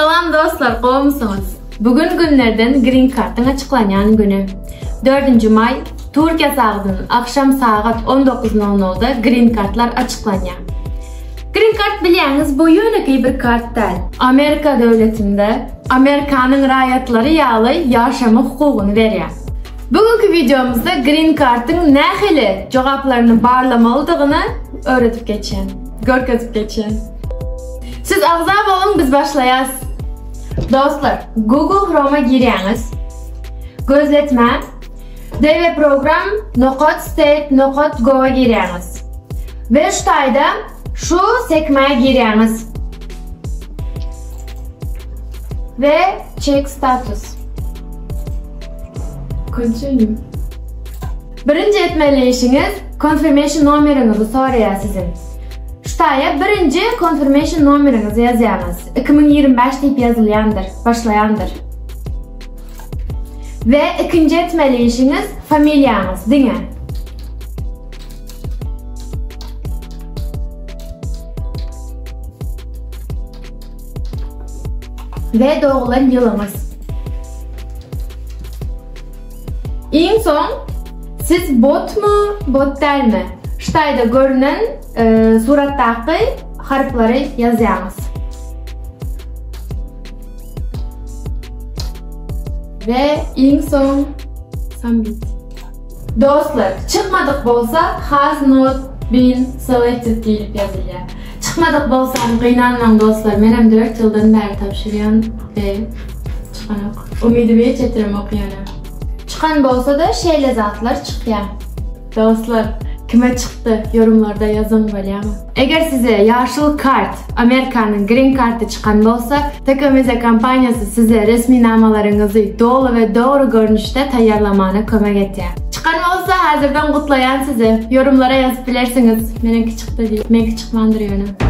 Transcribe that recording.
Salam dostlar, qolmusunuz? Bugün günlerden Green Card'ın açıklanan günü. 4. may Türkiye saatinin akşam saat 19:00'da Green Card'lar açıklanan. Green Card bilýäňiz bu ýöneki bir kart däl. Amerika döwletinde Amerikanyň raýatlary ýaly ýaşama hukugyny berýär. Bugünkü videomuzda Green Card'ın nähili jogaplaryny barlamalydygyny öğretip geçen, görkezip geçen. Siz agza bolun, biz başlayas. Dostlar, Google Chrome'a girýäňiz. Gözletme DV program .state.go'ya girýäňiz. Ve şu taýda şu sekmeye girýäňiz. Ve check status. Continue. Birinci etmeli confirmation numaranyňyzy soraýar sizin. Şutaya birinci confirmation numaranyňyzy ýazýarsyňyz. 2025 diýip ýazylýandyr, başlaýandyr. Ve ikinci etmeli familiýaňyz diňe. Ve doğulan ýylyňyz. En son siz bot mu, bot dälmi? Şu taýda görünen suratdaky harflary ýazýarsyňyz. Ve en son submit. Dostlar, çıkmadık bolsa has not been selected diýip ýazylýar. Çıkmadık bolsa gynanmaň dostlar. Menem 4 ýyldan beri tapşyrýan ve çıkanak. Umydym hiç ýetirem okuýana. Çıkan bolsa da şeýle zatlar çykýar. Dostlar, kime çıktı yorumlarda yazın bolýarmy? Eger size ýaşyl kart, Amerikanyň Green Card'y çıkan bolsa, Tekemize kampaniýasy size resmi namalaryňyzy dolu we dogry görnüşde taýýarlamana kömek etýär. Çıkan bolsa hazırdan gutlayan size yorumlara yazıp bilersiňiz. Meniki çıktı diýip, meniki çıkmandyr ýöne.